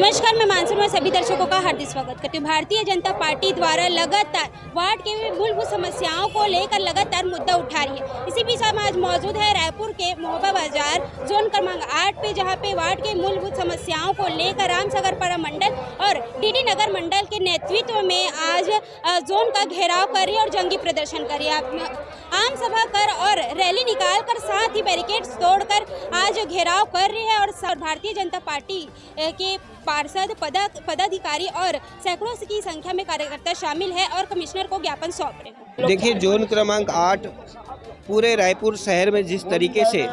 नमस्कार, मैं मानसून में सभी दर्शकों का हार्दिक स्वागत करती हूँ। भारतीय जनता पार्टी द्वारा लगातार वार्ड के मूलभूत समस्याओं को लेकर लगातार मुद्दा उठा रही है। इसी बीच हम आज मौजूद है रायपुर के मोहबा बाजार जोन क्रमांक 8 पे, जहाँ पे वार्ड के मूलभूत समस्याओं को लेकर रामसागरपारा मंडल और डीडी नगर मंडल के नेतृत्व में आज जोन का घेराव कर रही है और जंगी प्रदर्शन कर रही है। आम सभा कर और रैली निकाल कर, साथ ही बैरिकेड्स तोड़कर आज घेराव कर रही है और भारतीय जनता पार्टी के पार्षद, पदाधिकारी और सैकड़ों की संख्या में कार्यकर्ता शामिल है और कमिश्नर को ज्ञापन सौंप रहे हैं। देखिए, जोन क्रमांक 8 पूरे रायपुर शहर में जिस तरीके से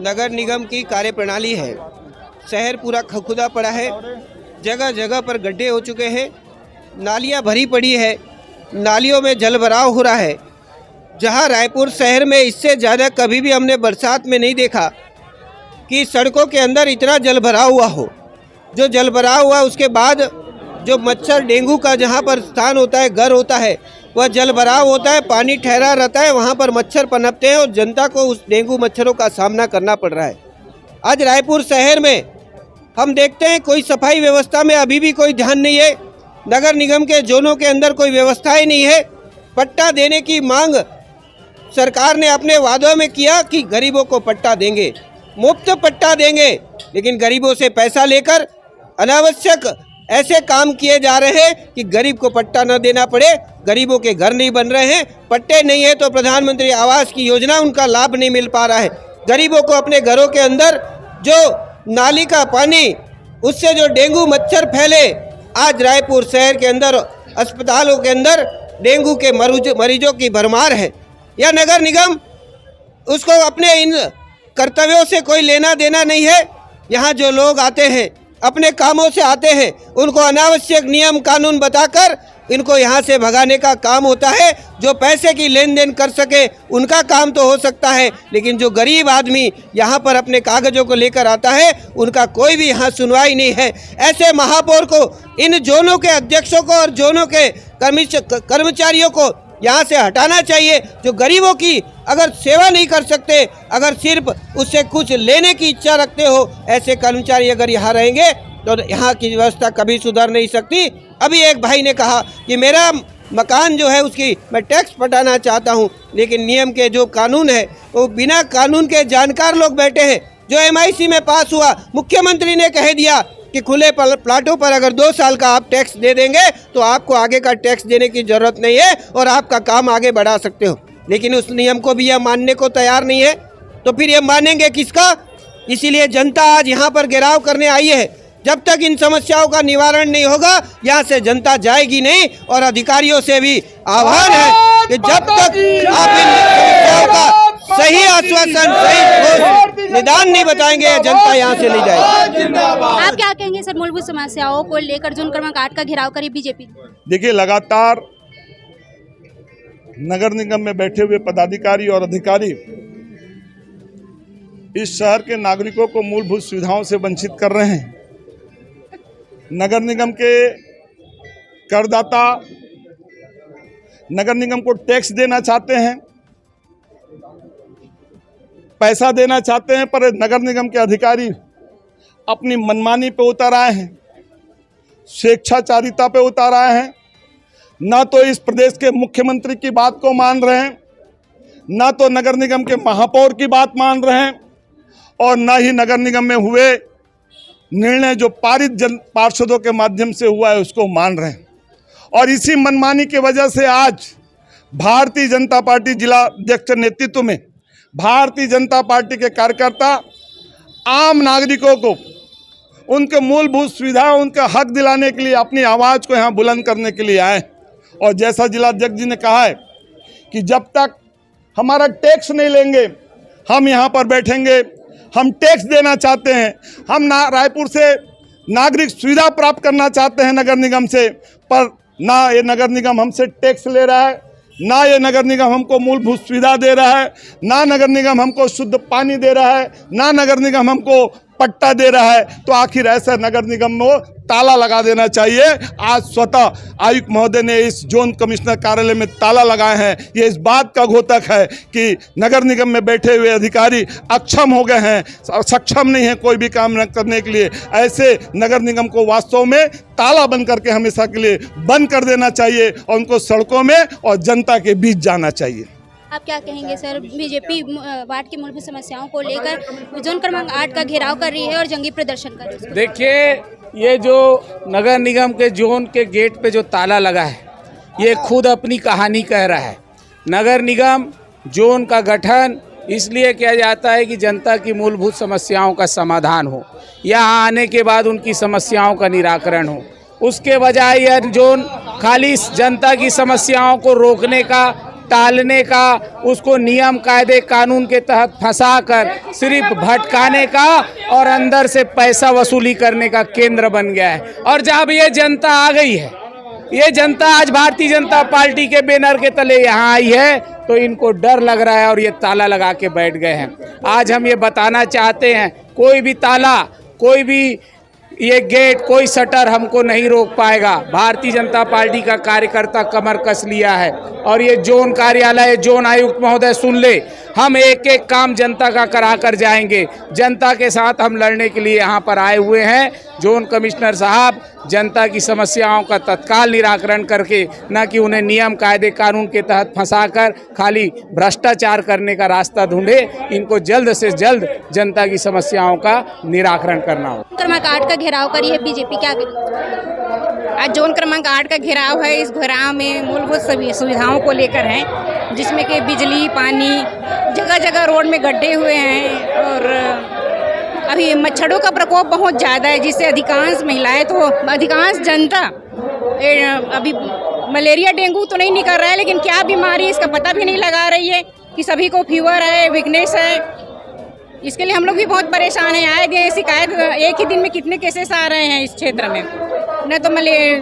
नगर निगम की कार्यप्रणाली है, शहर पूरा खखुदा पड़ा है, जगह जगह पर गड्ढे हो चुके हैं, नालियां भरी पड़ी है, नालियों में जलभराव हो रहा है। जहां रायपुर शहर में इससे ज़्यादा कभी भी हमने बरसात में नहीं देखा कि सड़कों के अंदर इतना जलभराव हुआ हो। जो जलभराव हुआ उसके बाद जो मच्छर डेंगू का जहाँ पर स्थान होता है, घर होता है, वह जलभराव होता है, पानी ठहरा रहता है, वहाँ पर मच्छर पनपते हैं और जनता को उस डेंगू मच्छरों का सामना करना पड़ रहा है। आज रायपुर शहर में हम देखते हैं कोई सफाई व्यवस्था में अभी भी कोई ध्यान नहीं है। नगर निगम के जोनों के अंदर कोई व्यवस्था ही नहीं है। पट्टा देने की मांग सरकार ने अपने वादों में किया कि गरीबों को पट्टा देंगे, मुफ्त पट्टा देंगे, लेकिन गरीबों से पैसा लेकर अनावश्यक ऐसे काम किए जा रहे हैं कि गरीब को पट्टा न देना पड़े। गरीबों के घर नहीं बन रहे हैं, पट्टे नहीं है तो प्रधानमंत्री आवास की योजना उनका लाभ नहीं मिल पा रहा है। गरीबों को अपने घरों के अंदर जो नाली का पानी, उससे जो डेंगू मच्छर फैले, आज रायपुर शहर के अंदर अस्पतालों के अंदर डेंगू के मरीजों की भरमार है। या नगर निगम, उसको अपने इन कर्तव्यों से कोई लेना देना नहीं है। यहाँ जो लोग आते हैं, अपने कामों से आते हैं, उनको अनावश्यक नियम कानून बताकर इनको यहाँ से भगाने का काम होता है। जो पैसे की लेन देन कर सके उनका काम तो हो सकता है, लेकिन जो गरीब आदमी यहाँ पर अपने कागजों को लेकर आता है, उनका कोई भी यहाँ सुनवाई नहीं है। ऐसे महापौर को, इन जोनों के अध्यक्षों को और जोनों के कर्मचारियों को यहाँ से हटाना चाहिए। जो गरीबों की अगर सेवा नहीं कर सकते, अगर सिर्फ उससे कुछ लेने की इच्छा रखते हो, ऐसे कर्मचारी अगर यहाँ रहेंगे तो यहाँ की व्यवस्था कभी सुधर नहीं सकती। अभी एक भाई ने कहा कि मेरा मकान जो है उसकी मैं टैक्स पटाना चाहता हूँ, लेकिन नियम के जो कानून है वो बिना कानून के जानकार लोग बैठे हैं। जो MIC में पास हुआ, मुख्यमंत्री ने कह दिया कि खुले प्लाटों पर अगर 2 साल का आप टैक्स दे देंगे तो आपको आगे का टैक्स देने की जरूरत नहीं है और आपका काम आगे बढ़ा सकते हो। लेकिन उस नियम को भी यह मानने को तैयार नहीं है, तो फिर ये मानेंगे किसका? इसीलिए जनता आज यहाँ पर घेराव करने आई है। जब तक इन समस्याओं का निवारण नहीं होगा, यहाँ से जनता जाएगी नहीं। और अधिकारियों से भी आह्वान है कि जब तक आप इन समस्याओं का सही आश्वासन, सही निदान नहीं बताएंगे, जनता यहाँ से नहीं जाएगी। आप क्या कहेंगे सर, मूलभूत समस्याओं को लेकर जोन क्रमांक 8 का घेराव करी बीजेपी? देखिए, लगातार नगर निगम में बैठे हुए पदाधिकारी और अधिकारी इस शहर के नागरिकों को मूलभूत सुविधाओं से वंचित कर रहे हैं। नगर निगम के करदाता नगर निगम को टैक्स देना चाहते हैं, पैसा देना चाहते हैं, पर नगर निगम के अधिकारी अपनी मनमानी पे उतर आए हैं, स्वेच्छाचारिता पे उतर आए हैं। ना तो इस प्रदेश के मुख्यमंत्री की बात को मान रहे हैं, ना तो नगर निगम के महापौर की बात मान रहे हैं, और ना ही नगर निगम में हुए निर्णय जो पारित पार्षदों के माध्यम से हुआ है उसको मान रहे हैं। और इसी मनमानी की वजह से आज भारतीय जनता पार्टी जिला अध्यक्ष नेतृत्व में भारतीय जनता पार्टी के कार्यकर्ता आम नागरिकों को उनके मूलभूत सुविधा, उनका हक दिलाने के लिए अपनी आवाज़ को यहाँ बुलंद करने के लिए आए। और जैसा जिला अध्यक्ष जी ने कहा है कि जब तक हमारा टैक्स नहीं लेंगे हम यहाँ पर बैठेंगे। हम टैक्स देना चाहते हैं, हम रायपुर से नागरिक सुविधा प्राप्त करना चाहते हैं नगर निगम से, पर ना ये नगर निगम हमसे टैक्स ले रहा है, ना ये नगर निगम हमको मूलभूत सुविधा दे रहा है, ना नगर निगम हमको शुद्ध पानी दे रहा है, ना नगर निगम हमको पट्टा दे रहा है, तो आखिर ऐसा नगर निगम में ताला लगा देना चाहिए। आज स्वतः आयुक्त महोदय ने इस जोन कमिश्नर कार्यालय में ताला लगाए हैं। ये इस बात का घोतक है कि नगर निगम में बैठे हुए अधिकारी अक्षम हो गए हैं, सक्षम नहीं है कोई भी काम न करने के लिए। ऐसे नगर निगम को वास्तव में ताला बंद करके हमेशा के लिए बंद कर देना चाहिए और उनको सड़कों में और जनता के बीच जाना चाहिए। आप क्या कहेंगे सर, बीजेपी वार्ड की मूलभूत समस्याओं को लेकर जोन क्रमांक 8 का घेराव कर रही है और जंगी प्रदर्शन कर रही है? देखिए, ये जो नगर निगम के जोन के गेट पे जो ताला लगा है, ये खुद अपनी कहानी कह रहा है। नगर निगम जोन का गठन इसलिए किया जाता है कि जनता की मूलभूत समस्याओं का समाधान हो, यहाँ आने के बाद उनकी समस्याओं का निराकरण हो। उसके बजाय यह जोन खाली जनता की समस्याओं को रोकने का, टालने का, उसको नियम कायदे कानून के तहत फंसाकर सिर्फ भटकाने का और अंदर से पैसा वसूली करने का केंद्र बन गया है। और जब ये जनता आ गई है, ये जनता आज भारतीय जनता पार्टी के बैनर के तले यहाँ आई है, तो इनको डर लग रहा है और ये ताला लगा के बैठ गए हैं। आज हम ये बताना चाहते हैं, कोई भी ताला, कोई भी ये गेट, कोई शटर हमको नहीं रोक पाएगा। भारतीय जनता पार्टी का कार्यकर्ता कमर कस लिया है और ये जोन कार्यालय, जोन आयुक्त महोदय सुन ले, हम एक एक काम जनता का करा कर जाएंगे। जनता के साथ हम लड़ने के लिए यहाँ पर आए हुए हैं। जोन कमिश्नर साहब जनता की समस्याओं का तत्काल निराकरण करके, न कि उन्हें नियम कायदे कानून के तहत फंसाकर खाली भ्रष्टाचार करने का रास्ता ढूंढे। इनको जल्द से जल्द जनता की समस्याओं का निराकरण करना हो। क्रमांक 8 का घेराव करी है बीजेपी, क्या करेगी? आज जोन क्रमांक 8 का घेराव है। इस घेराव में मूलभूत सभी सुविधाओं को लेकर है, जिसमें कि बिजली, पानी, जगह जगह रोड में गड्ढे हुए हैं और अभी मच्छरों का प्रकोप बहुत ज़्यादा है, जिससे अधिकांश महिलाएं, तो अधिकांश जनता अभी मलेरिया डेंगू तो नहीं निकल रहा है, लेकिन क्या बीमारी है इसका पता भी नहीं लगा रही है कि सभी को फीवर है, वीकनेस है। इसके लिए हम लोग भी बहुत परेशान हैं। आए गए शिकायत, एक ही दिन में कितने केसेस आ रहे हैं इस क्षेत्र में। न तो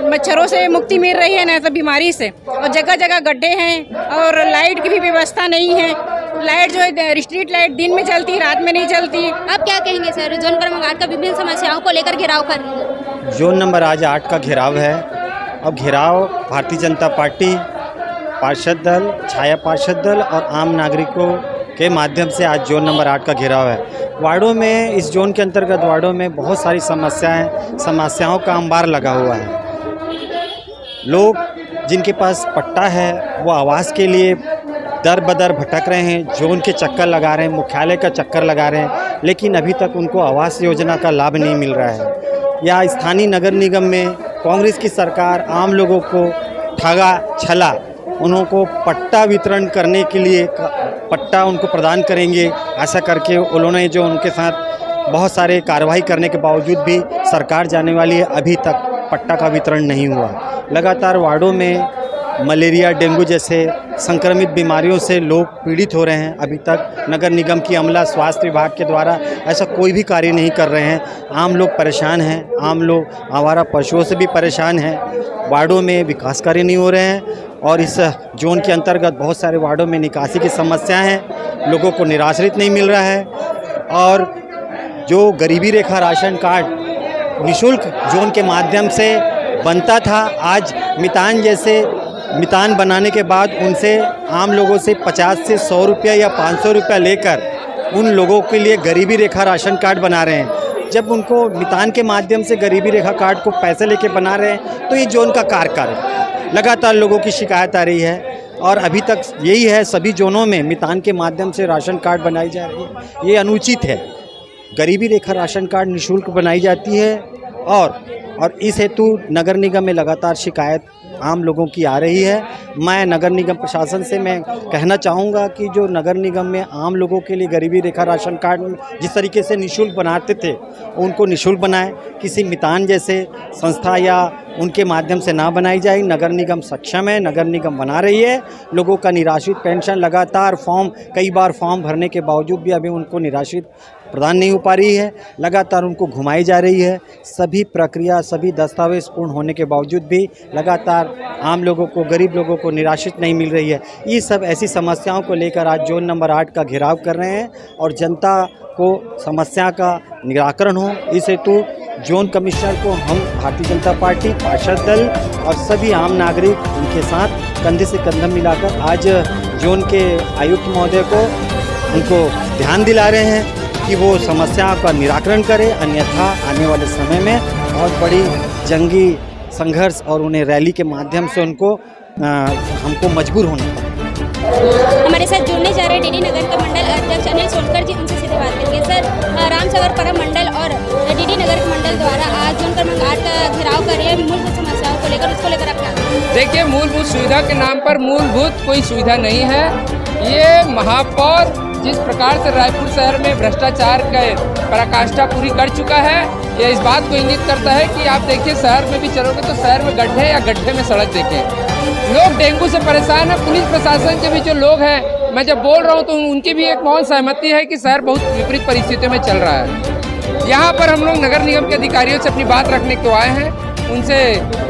मच्छरों से मुक्ति मिल रही है, न तो बीमारी से, और जगह जगह गड्ढे हैं और लाइट की भी व्यवस्था नहीं है। लाइट जो है स्ट्रीट लाइट दिन में चलती है, रात में नहीं चलती। आप क्या कहेंगे सर, जोन क्रमांक 8 का विभिन्न समस्याओं को लेकर घेराव कर रही है? जोन नंबर आज 8 का घेराव है। अब घेराव भारतीय जनता पार्टी, पार्षद दल, छाया पार्षद दल और आम नागरिकों के माध्यम से आज जोन नंबर 8 का घेराव है। वार्डों में, इस जोन के अंतर्गत वार्डों में बहुत सारी समस्याओं का अंबार लगा हुआ है। लोग जिनके पास पट्टा है वो आवास के लिए दर बदर भटक रहे हैं, जोन के चक्कर लगा रहे हैं, मुख्यालय का चक्कर लगा रहे हैं, लेकिन अभी तक उनको आवास योजना का लाभ नहीं मिल रहा है। या स्थानीय नगर निगम में कांग्रेस की सरकार आम लोगों को ठगा छला, उनको पट्टा वितरण करने के लिए पट्टा उनको प्रदान करेंगे, ऐसा करके उन्होंने जो उनके साथ बहुत सारे कार्रवाई करने के बावजूद भी सरकार जाने वाली है, अभी तक पट्टा का वितरण नहीं हुआ। लगातार वार्डों में मलेरिया, डेंगू जैसे संक्रमित बीमारियों से लोग पीड़ित हो रहे हैं। अभी तक नगर निगम की अमला, स्वास्थ्य विभाग के द्वारा ऐसा कोई भी कार्य नहीं कर रहे हैं। आम लोग परेशान हैं, आम लोग आवारा पशुओं से भी परेशान हैं। वार्डों में विकास कार्य नहीं हो रहे हैं और इस जोन के अंतर्गत बहुत सारे वार्डों में निकासी की समस्या है, लोगों को निराश्रित नहीं मिल रहा है। और जो गरीबी रेखा राशन कार्ड निःशुल्क जोन के माध्यम से बनता था, आज मितान बनाने के बाद उनसे आम लोगों से 50 से 100 रुपया या 500 रुपया लेकर उन लोगों के लिए गरीबी रेखा राशन कार्ड बना रहे हैं। जब उनको मितान के माध्यम से गरीबी रेखा कार्ड को पैसे लेके बना रहे हैं, तो ये जोन का कार्य लगातार लोगों की शिकायत आ रही है और अभी तक यही है, सभी जोनों में मितान के माध्यम से राशन कार्ड बनाई जा रही है। ये अनुचित है। गरीबी रेखा राशन कार्ड निःशुल्क बनाई जाती है और इस हेतु नगर निगम में लगातार शिकायत आम लोगों की आ रही है। मैं नगर निगम प्रशासन से मैं कहना चाहूँगा कि जो नगर निगम में आम लोगों के लिए गरीबी रेखा राशन कार्ड जिस तरीके से निःशुल्क बनाते थे, उनको निःशुल्क बनाएं। किसी मितान जैसे संस्था या उनके माध्यम से ना बनाई जाए। नगर निगम सक्षम है, नगर निगम बना रही है। लोगों का निराश्रित पेंशन लगातार कई बार फॉर्म भरने के बावजूद भी अभी उनको निराश्रित प्रदान नहीं हो पा रही है, लगातार उनको घुमाई जा रही है। सभी प्रक्रिया, सभी दस्तावेज पूर्ण होने के बावजूद भी लगातार आम लोगों को, गरीब लोगों को निराशित नहीं मिल रही है। ये सब ऐसी समस्याओं को लेकर आज जोन नंबर 8 का घेराव कर रहे हैं और जनता को समस्या का निराकरण हो, इस हेतु जोन कमिश्नर को हम भारतीय जनता पार्टी, पार्षद दल और सभी आम नागरिक उनके साथ कंधे से कंधा मिलाकर आज जोन के आयुक्त महोदय को उनको ध्यान दिला रहे हैं कि वो समस्याओं का निराकरण करें, अन्यथा आने वाले समय में बहुत बड़ी जंगी संघर्ष और उन्हें रैली के माध्यम से उनको हमको मजबूर होना पड़ेगा। हमारे साथ जुड़ने जा रहे डीडी नगर का मंडल अध्यक्ष अनिल सोलकर जी, उनसे सीधे बात करेंगे। सर, रामसागर परम मंडल और डीडी नगर के मंडल द्वारा आज जोन क्रमांक 8 का घेराव कर रहे हैं मूलभूत समस्याओं को लेकर, उसको लेकर अपना देखिए, मूलभूत सुविधा के नाम पर मूलभूत कोई सुविधा नहीं है। ये महापौर जिस प्रकार से रायपुर शहर में भ्रष्टाचार का पराकाष्ठा पूरी कर चुका है, यह इस बात को इंगित करता है कि आप देखिए शहर में भी चलोगे तो शहर में गड्ढे या गड्ढे में सड़क देखें। लोग डेंगू से परेशान है। पुलिस प्रशासन के भी जो लोग हैं, मैं जब बोल रहा हूँ तो उनकी भी एक मौन सहमति है कि शहर बहुत विपरीत परिस्थितियों में चल रहा है। यहाँ पर हम लोग नगर निगम के अधिकारियों से अपनी बात रखने को आए हैं, उनसे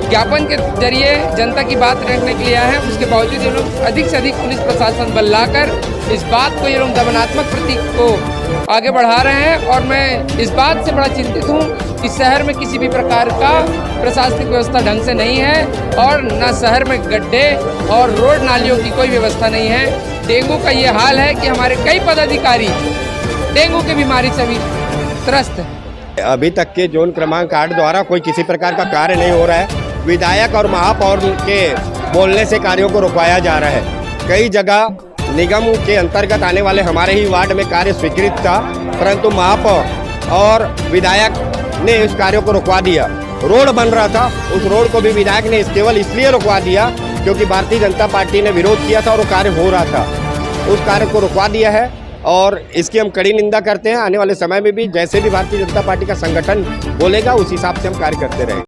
ज्ञापन के जरिए जनता की बात रखने के लिए आए हैं। उसके बावजूद ये लोग अधिक से अधिक पुलिस प्रशासन बल लाकर इस बात को, ये लोग दमनात्मक प्रतीक को आगे बढ़ा रहे हैं। और मैं इस बात से बड़ा चिंतित हूँ कि शहर में किसी भी प्रकार का प्रशासनिक व्यवस्था ढंग से नहीं है और न शहर में गड्ढे और रोड नालियों की कोई व्यवस्था नहीं है। डेंगू का ये हाल है कि हमारे कई पदाधिकारी डेंगू की बीमारी से भी त्रस्त हैं। अभी तक के जोन क्रमांक 8 द्वारा कोई किसी प्रकार का कार्य नहीं हो रहा है। विधायक और महापौर के बोलने से कार्यों को रुकवाया जा रहा है। कई जगह निगम के अंतर्गत आने वाले हमारे ही वार्ड में कार्य स्वीकृत था, परंतु महापौर और विधायक ने उस कार्यों को रुकवा दिया। रोड बन रहा था, उस रोड को भी विधायक ने केवल इसलिए रुकवा दिया क्योंकि भारतीय जनता पार्टी ने विरोध किया था और वो कार्य हो रहा था। उस कार्य को रुकवा दिया है और इसकी हम कड़ी निंदा करते हैं। आने वाले समय में भी जैसे भी भारतीय जनता पार्टी का संगठन बोलेगा उस हिसाब से हम कार्य करते रहेंगे।